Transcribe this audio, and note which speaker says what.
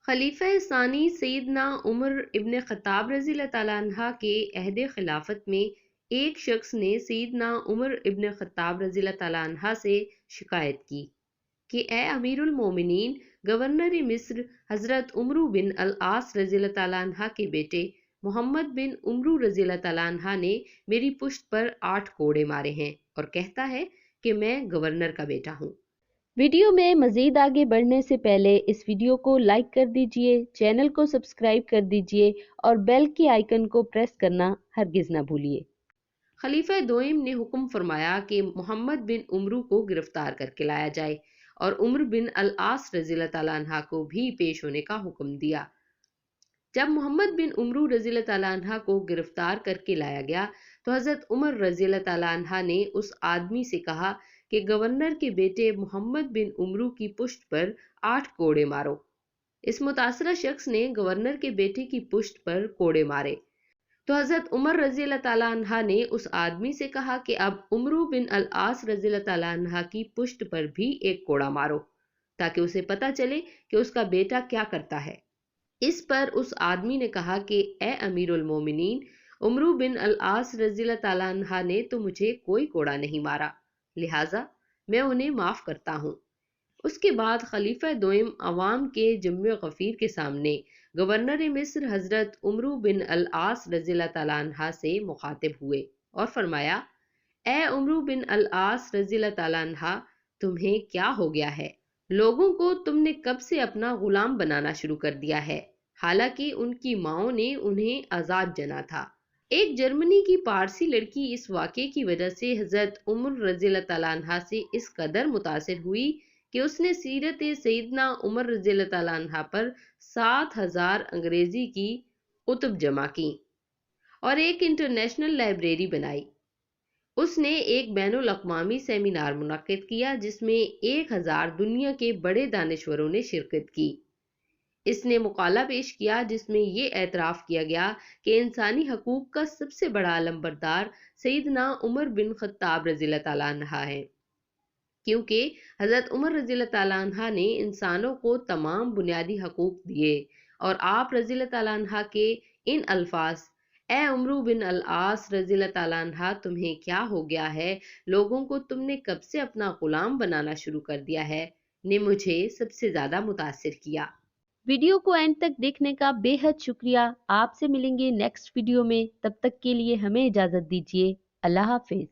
Speaker 1: خلیفہ ثانی سیدنا عمر ابن خطاب رضی اللہ تعالیٰ عنہ کے عہد خلافت میں ایک شخص نے سیدنا عمر ابن خطاب رضی اللہ تعالیٰ عنہ سے شکایت کی کہ اے امیر المومنین، گورنر مصر حضرت عمرو بن العاص رضی اللہ تعالیٰ عنہ کے بیٹے محمد بن عمرو رضی اللہ تعالیٰ عنہ نے میری پشت پر 8 کوڑے مارے ہیں اور کہتا ہے کہ میں گورنر کا بیٹا ہوں۔ ویڈیو میں مزید آگے بڑھنے سے پہلے اس ویڈیو کو لائک کر دیجئے، چینل کو سبسکرائب کر دیجئے اور بیل کے آئیکن کو پریس کرنا ہرگز نہ بھولیے۔ خلیفہ دوئم نے حکم فرمایا کہ محمد بن عمرو کو گرفتار کر کے لایا جائے اور عمر بن العاص رضی اللہ تعالیٰ عنہ کو بھی پیش ہونے کا حکم دیا۔ جب محمد بن عمرو رضی اللہ تعالیٰ عنہ کو گرفتار کر کے لایا گیا تو حضرت عمر رضی اللہ تعالیٰ عنہ نے اس آدمی سے کہا کہ گورنر کے بیٹے محمد بن عمرو کی پشت پر 8 کوڑے مارو۔ اس متاثرہ شخص نے گورنر کے بیٹے کی پشت پر کوڑے مارے تو حضرت عمر رضی اللہ تعالیٰ عنہ نے اس آدمی سے کہا کہ اب عمرو بن العاص رضی اللہ تعالیٰ عنہ کی پشت پر بھی ایک کوڑا مارو تاکہ اسے پتہ چلے کہ اس کا بیٹا کیا کرتا ہے۔ اس پر اس آدمی نے کہا کہ اے امیر المومنین، عمرو بن العاص رضی اللہ تعالیٰ عنہ نے تو مجھے کوئی کوڑا نہیں مارا، لہٰذا میں انہیں معاف کرتا ہوں۔ اس کے بعد خلیفہ دوئم عوام کے جمع غفیر کے سامنے گورنر مصر حضرت عمرو بن العاص رضی اللہ تعالیٰ عنہ سے مخاطب ہوئے اور فرمایا، اے عمرو بن العاص رضی اللہ تعالیٰ عنہ، تمہیں کیا ہو گیا ہے؟ لوگوں کو تم نے کب سے اپنا غلام بنانا شروع کر دیا ہے، حالانکہ ان کی ماؤں نے انہیں آزاد جنا تھا۔ ایک جرمنی کی پارسی لڑکی اس واقعے کی وجہ سے حضرت عمر رضی اللہ تعالیٰ عنہ سے اس قدر متاثر ہوئی کہ اس نے سیرت سیدنا عمر رضی اللہ تعالیٰ عنہ پر 7,000 انگریزی کی کتب جمع کی اور ایک انٹرنیشنل لائبریری بنائی۔ اس نے ایک بین الاقوامی سیمینار منعقد کیا جس میں 1,000 دنیا کے بڑے دانشوروں نے شرکت کی۔ اس نے مقالہ پیش کیا جس میں یہ اعتراف کیا گیا کہ انسانی حقوق کا سب سے بڑا علمبردار سیدنا عمر بن خطاب رضی اللہ تعالیٰ عنہ ہے، کیونکہ حضرت عمر رضی اللہ تعالیٰ عنہ نے انسانوں کو تمام بنیادی حقوق دیے اور آپ رضی اللہ تعالیٰ عنہ کے ان الفاظ، اے عمرو بن العاص رضی اللہ تعالیٰ عنہ، تمہیں کیا ہو گیا ہے، لوگوں کو تم نے کب سے اپنا غلام بنانا شروع کر دیا ہے، نے مجھے سب سے زیادہ متاثر کیا۔ ویڈیو کو اینڈ تک دیکھنے کا بے حد شکریہ۔ آپ سے ملیں گے نیکسٹ ویڈیو میں، تب تک کے لیے ہمیں اجازت دیجیے۔ اللہ حافظ۔